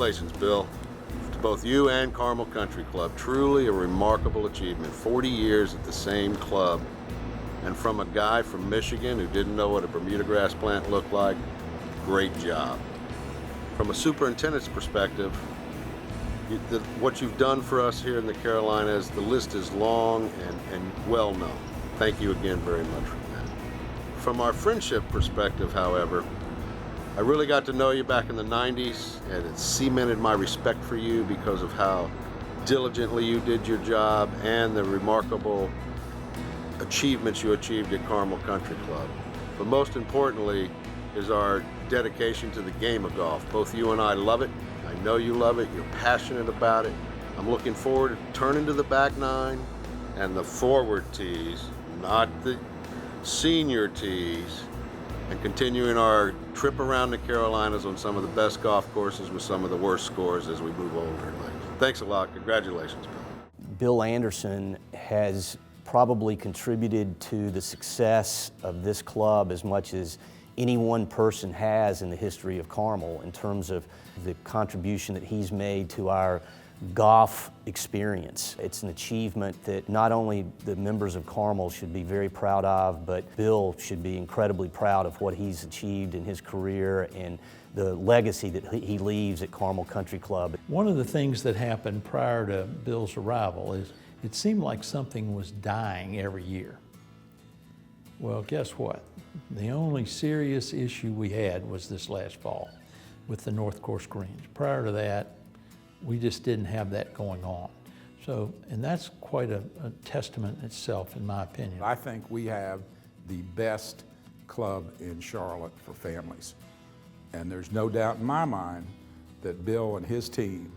Congratulations, Bill, to both you and Carmel Country Club. Truly a remarkable achievement. 40 years at the same club. And from a guy from Michigan who didn't know what a Bermuda grass plant looked like, great job. From a superintendent's perspective, what you've done for us here in the Carolinas, the list is long and well known. Thank you again very much for that. From our friendship perspective, however, I really got to know you back in the 90s, and it cemented my respect for you because of how diligently you did your job and the remarkable achievements you achieved at Carmel Country Club. But most importantly is our dedication to the game of golf. Both you and I love it. I know you love it. You're passionate about it. I'm looking forward to turning to the back nine and the forward tees, not the senior tees, and continuing our trip around the Carolinas on some of the best golf courses with some of the worst scores as we move older. Thanks a lot. Congratulations, Bill. Bill Anderson has probably contributed to the success of this club as much as any one person has in the history of Carmel in terms of the contribution that he's made to our golf experience. It's an achievement that not only the members of Carmel should be very proud of, but Bill should be incredibly proud of what he's achieved in his career and the legacy that he leaves at Carmel Country Club. One of the things that happened prior to Bill's arrival is it seemed like something was dying every year. Well, guess what? The only serious issue we had was this last fall with the North Course greens. Prior to that, we just didn't have that going on. So, and that's quite a testament itself, in my opinion. I think we have the best club in Charlotte for families. And there's no doubt in my mind that Bill and his team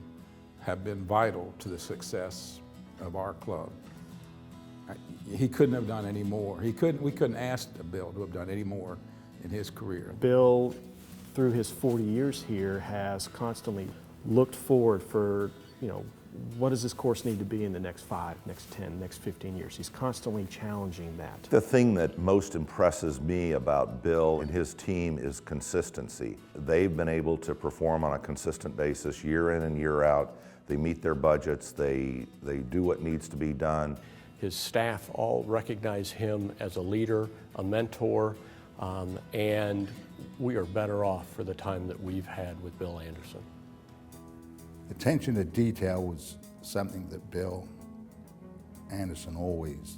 have been vital to the success of our club. He couldn't have done any more. We couldn't ask Bill to have done any more in his career. Bill, through his 40 years here, has constantly looked forward for, what does this course need to be in the next 5, next 10, next 15 years? He's constantly challenging that. The thing that most impresses me about Bill and his team is consistency. They've been able to perform on a consistent basis year in and year out. They meet their budgets, they do what needs to be done. His staff all recognize him as a leader, a mentor, and we are better off for the time that we've had with Bill Anderson. Attention to detail was something that Bill Anderson always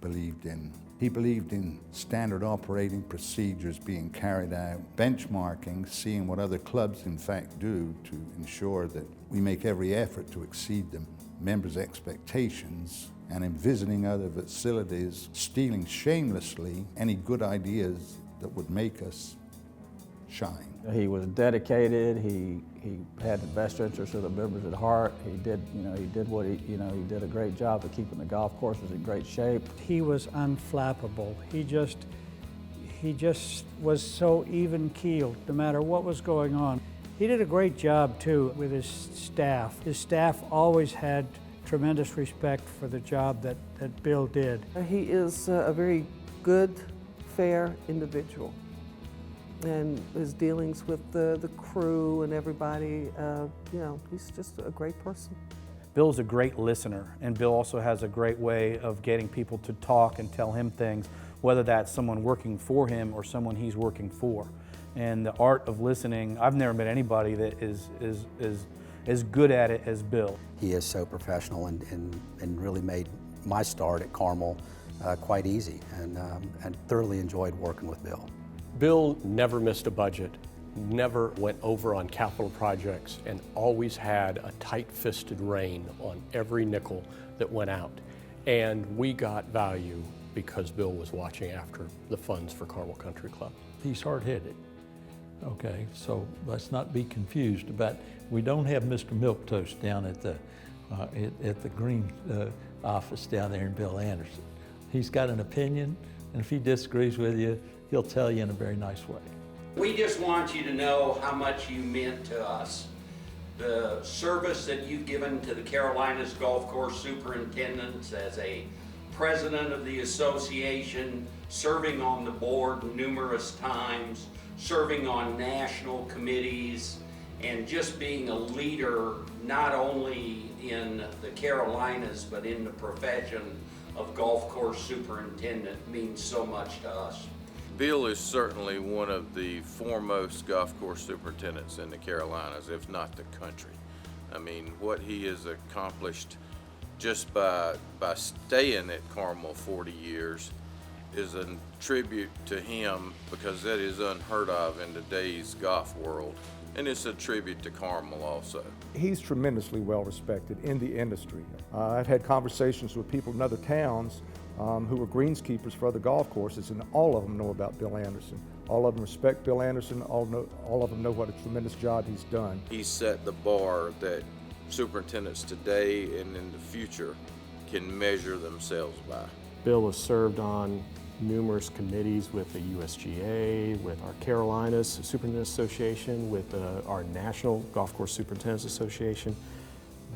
believed in. He believed in standard operating procedures being carried out, benchmarking, seeing what other clubs in fact do to ensure that we make every effort to exceed the members' expectations, and in visiting other facilities, stealing shamelessly any good ideas that would make us shine. He was dedicated. He had the best interest of the members at heart. He did a great job of keeping the golf courses in great shape. He was unflappable. He just was so even-keeled, no matter what was going on. He did a great job too with his staff. His staff always had tremendous respect for the job that Bill did. He is a very good, fair individual. And his dealings with the crew and everybody, he's just a great person. Bill's a great listener, and Bill also has a great way of getting people to talk and tell him things, whether that's someone working for him or someone he's working for. And the art of listening, I've never met anybody that is as good at it as Bill. He is so professional and really made my start at Carmel quite easy, and thoroughly enjoyed working with Bill. Bill never missed a budget, never went over on capital projects, and always had a tight-fisted rein on every nickel that went out. And we got value because Bill was watching after the funds for Carmel Country Club. He's hard-headed. Okay, so let's not be confused about, we don't have Mr. Milquetoast down at the green office down there in Bill Anderson. He's got an opinion, and if he disagrees with you, he'll tell you in a very nice way. We just want you to know how much you meant to us. The service that you've given to the Carolinas Golf Course Superintendents as a president of the association, serving on the board numerous times, serving on national committees, and just being a leader not only in the Carolinas but in the profession of golf course superintendent means so much to us. Bill is certainly one of the foremost golf course superintendents in the Carolinas, if not the country. I mean, what he has accomplished just by staying at Carmel 40 years is a tribute to him, because that is unheard of in today's golf world. And it's a tribute to Carmel also. He's tremendously well respected in the industry. I've had conversations with people in other towns who were greenskeepers for other golf courses, and all of them know about Bill Anderson. All of them respect Bill Anderson. All of them know what a tremendous job he's done. He set the bar that superintendents today and in the future can measure themselves by. Bill has served on numerous committees with the USGA, with our Carolinas Superintendents Association, with our National Golf Course Superintendents Association.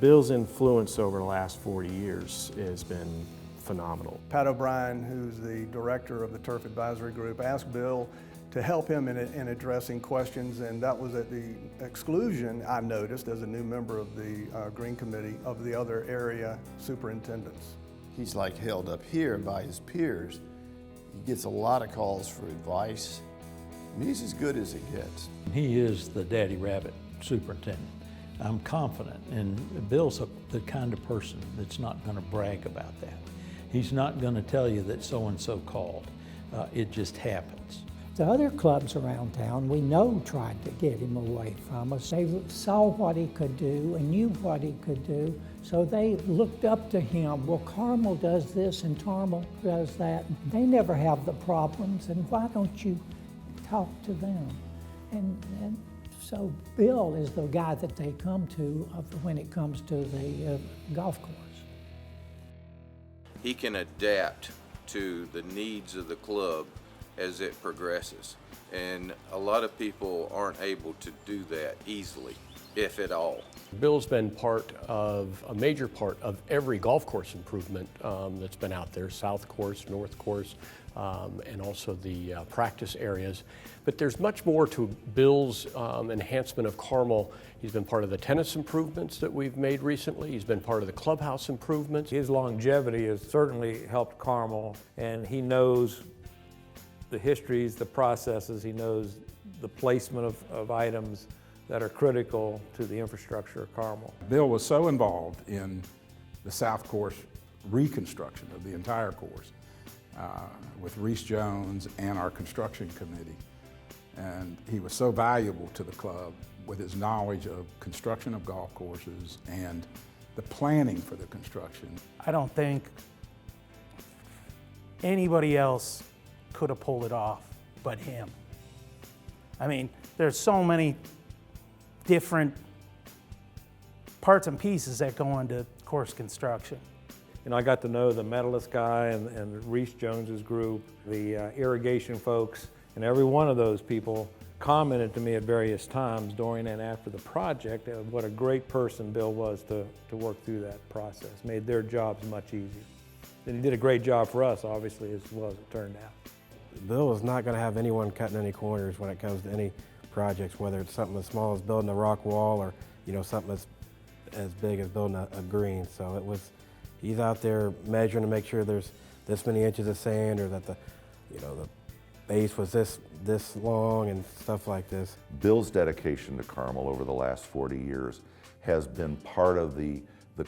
Bill's influence over the last 40 years has been phenomenal. Pat O'Brien, who's the director of the Turf Advisory Group, asked Bill to help him in addressing questions, and that was at the exclusion, I noticed, as a new member of the Green Committee, of the other area superintendents. He's like held up here by his peers. He gets a lot of calls for advice. I mean, he's as good as it gets. He is the daddy rabbit superintendent. I'm confident, and Bill's the kind of person that's not going to brag about that. He's not going to tell you that so-and-so called. It just happens. The other clubs around town, we know, tried to get him away from us. They saw what he could do and knew what he could do, so they looked up to him. Well, Carmel does this and Carmel does that. They never have the problems, and why don't you talk to them? And so Bill is the guy that they come to when it comes to the golf course. He can adapt to the needs of the club as it progresses. And a lot of people aren't able to do that easily, if at all. Bill's been a major part of every golf course improvement that's been out there, South Course, North Course, and also the practice areas. But there's much more to Bill's enhancement of Carmel. He's been part of the tennis improvements that we've made recently. He's been part of the clubhouse improvements. His longevity has certainly helped Carmel, and he knows the histories, the processes. He knows the placement of items that are critical to the infrastructure of Carmel. Bill was so involved in the South Course reconstruction of the entire course with Reese Jones and our construction committee. And he was so valuable to the club with his knowledge of construction of golf courses and the planning for the construction. I don't think anybody else could have pulled it off but him. I mean, there's so many different parts and pieces that go into course construction. You know, I got to know the medalist guy and Reese Jones's group, the irrigation folks, and every one of those people commented to me at various times during and after the project of what a great person Bill was to work through that process. Made their jobs much easier. And he did a great job for us, obviously, as well as it turned out. Bill is not going to have anyone cutting any corners when it comes to any projects, whether it's something as small as building a rock wall or, you know, something that's as big as building a green. So he's out there measuring to make sure there's this many inches of sand, or that the base was this long and stuff like this. Bill's dedication to Carmel over the last 40 years has been part of the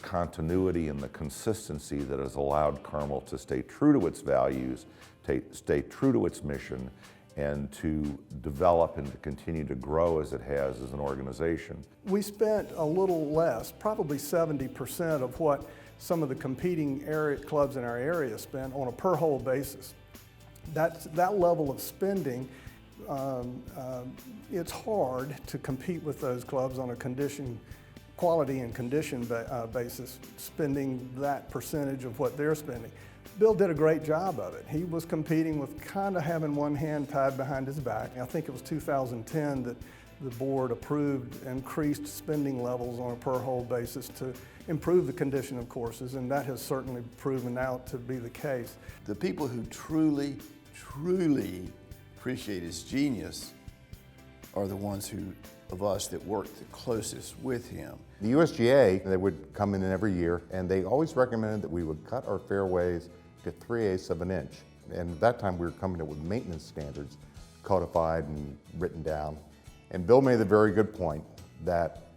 continuity and the consistency that has allowed Carmel to stay true to its values, stay true to its mission, and to develop and to continue to grow as it has as an organization. We spent a little less, probably 70% of what some of the competing clubs in our area spent on a per hole basis. That level of spending, it's hard to compete with those clubs on a quality and condition basis, spending that percentage of what they're spending. Bill did a great job of it. He was competing with kind of having one hand tied behind his back. I think it was 2010 that the board approved increased spending levels on a per hole basis to improve the condition of courses, and that has certainly proven out to be the case. The people who truly, truly appreciate his genius are the ones who of us that worked the closest with him. The USGA, they would come in every year, and they always recommended that we would cut our fairways to 3/8 of an inch. And at that time, we were coming up with maintenance standards, codified and written down. And Bill made the very good point that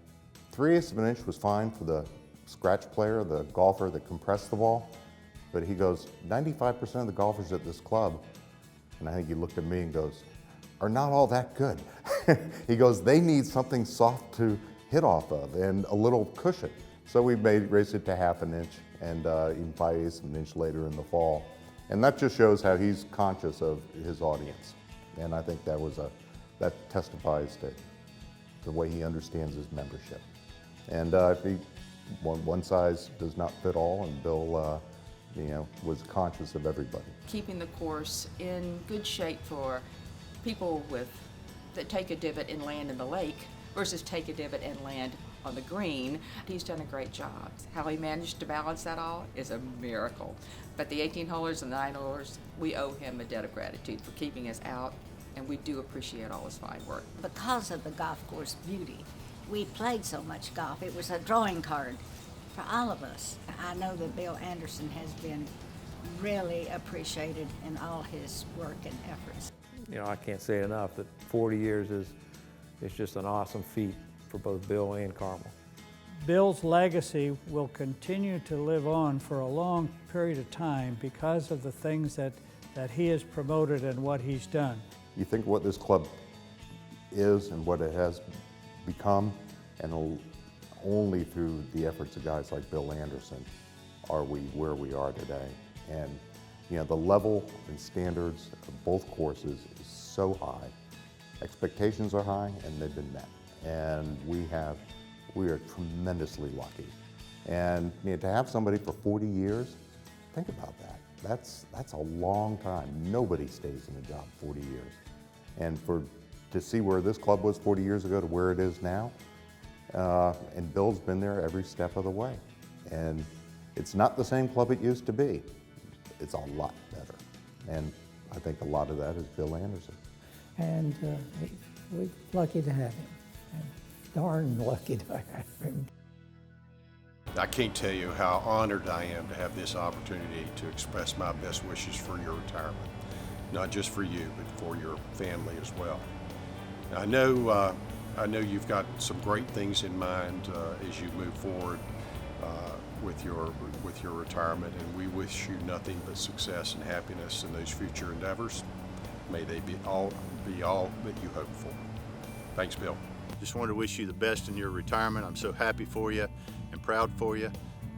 3/8 of an inch was fine for the scratch player, the golfer that compressed the ball. But he goes, 95% of the golfers at this club, and I think he looked at me and goes, are not all that good. He goes, they need something soft to hit off of and a little cushion. So we raised it to 1/2 inch and even 5/8 of an inch later in the fall. And that just shows how he's conscious of his audience. And I think that testifies to the way he understands his membership. And one size does not fit all, and Bill was conscious of everybody. Keeping the course in good shape for people that take a divot and land in the lake versus take a divot and land on the green. He's done a great job. How he managed to balance that all is a miracle. But the 18-holers and the 9-holers, we owe him a debt of gratitude for keeping us out, and we do appreciate all his fine work. Because of the golf course beauty, we played so much golf. It was a drawing card for all of us. I know that Bill Anderson has been really appreciated in all his work and efforts. You know, I can't say enough that 40 years is just an awesome feat for both Bill and Carmel. Bill's legacy will continue to live on for a long period of time because of the things that he has promoted and what he's done. You think what this club is and what it has become, and only through the efforts of guys like Bill Anderson are we where we are today. And the level and standards of both courses is so high. Expectations are high, and they've been met. And we are tremendously lucky. And to have somebody for 40 years, think about that. That's a long time. Nobody stays in a job 40 years. And to see where this club was 40 years ago to where it is now, and Bill's been there every step of the way. And it's not the same club it used to be. It's a lot better. And I think a lot of that is Bill Anderson. And we're lucky to have him. And darn lucky to have him. I can't tell you how honored I am to have this opportunity to express my best wishes for your retirement. Not just for you, but for your family as well. I know you've got some great things in mind as you move forward with your retirement, and we wish you nothing but success and happiness in those future endeavors. May they be all that you hope for. Thanks, Bill. Just wanted to wish you the best in your retirement. I'm so happy for you and proud for you.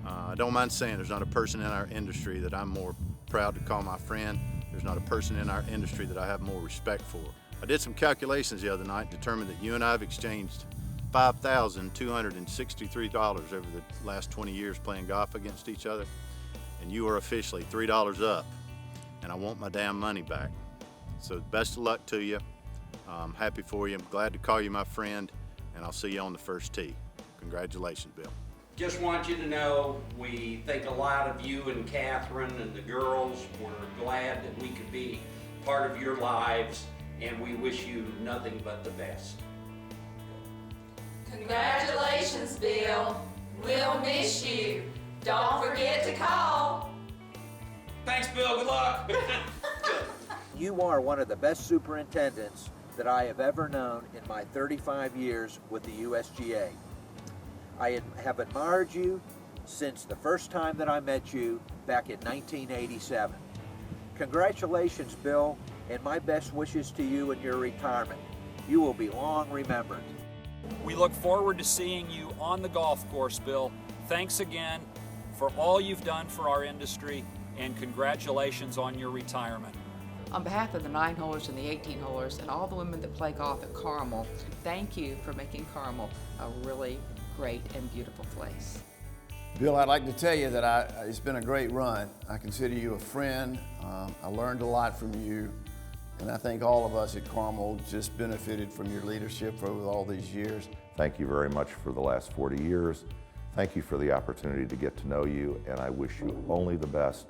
I don't mind saying there's not a person in our industry that I'm more proud to call my friend. There's not a person in our industry that I have more respect for. I did some calculations the other night, determined that you and I have exchanged $5,263 over the last 20 years playing golf against each other, and you are officially $3 up, and I want my damn money back. So best of luck to you. I'm happy for you. I'm glad to call you my friend, and I'll see you on the first tee. Congratulations, Bill. Just want you to know we think a lot of you and Catherine and the girls. We're glad that we could be part of your lives, and we wish you nothing but the best. Congratulations, Bill. We'll miss you. Don't forget to call. Thanks, Bill. Good luck. You are one of the best superintendents that I have ever known in my 35 years with the USGA. I have admired you since the first time that I met you back in 1987. Congratulations, Bill, and my best wishes to you in your retirement. You will be long remembered. We look forward to seeing you on the golf course, Bill. Thanks again for all you've done for our industry, and congratulations on your retirement. On behalf of the 9-holers and the 18-holers and all the women that play golf at Carmel, thank you for making Carmel a really great and beautiful place. Bill, I'd like to tell you that it's been a great run. I consider you a friend. I learned a lot from you, and I think all of us at Carmel just benefited from your leadership over all these years. Thank you very much for the last 40 years. Thank you for the opportunity to get to know you, and I wish you only the best,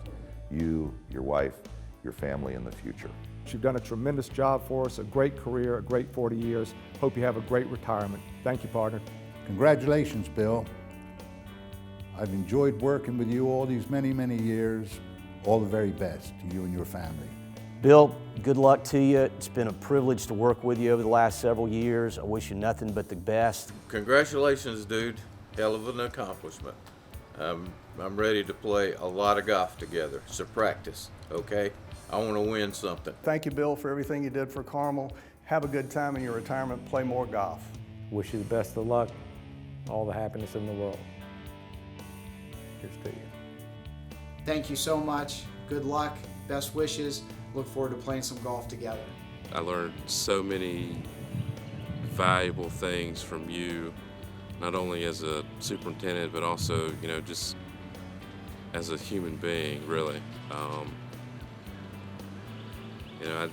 you, your wife, your family in the future. You've done a tremendous job for us, a great career, a great 40 years. Hope you have a great retirement. Thank you, partner. Congratulations, Bill. I've enjoyed working with you all these many, many years. All the very best to you and your family. Bill, good luck to you. It's been a privilege to work with you over the last several years. I wish you nothing but the best. Congratulations, dude. Hell of an accomplishment. I'm ready to play a lot of golf together, so practice, okay? I want to win something. Thank you, Bill, for everything you did for Carmel. Have a good time in your retirement. Play more golf. Wish you the best of luck, all the happiness in the world. Here's to you. Thank you so much. Good luck. Best wishes. Look forward to playing some golf together. I learned so many valuable things from you, not only as a superintendent, but also, you know, just as a human being, really. You know,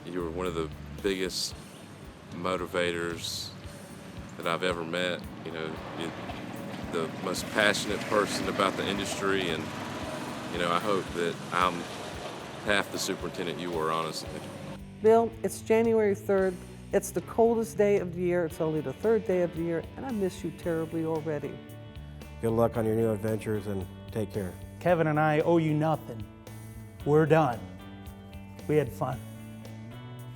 you were one of the biggest motivators that I've ever met. You know, you're the most passionate person about the industry, and, you know, I hope that I'm half the superintendent you were, honestly. Bill, it's January 3rd. It's the coldest day of the year. It's only the third day of the year, and I miss you terribly already. Good luck on your new adventures, and take care. Kevin and I owe you nothing. We're done. We had fun.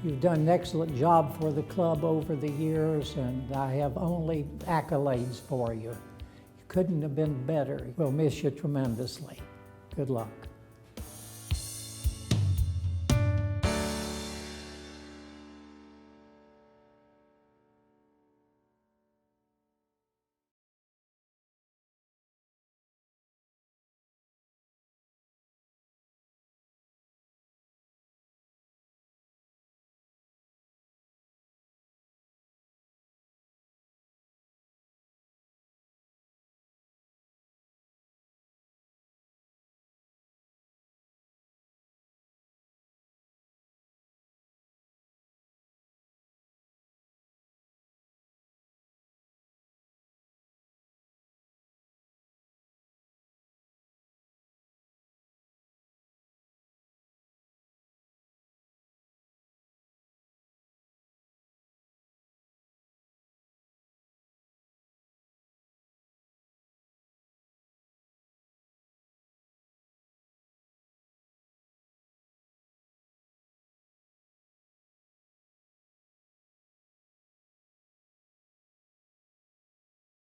You've done an excellent job for the club over the years, and I have only accolades for you. You couldn't have been better. We'll miss you tremendously. Good luck.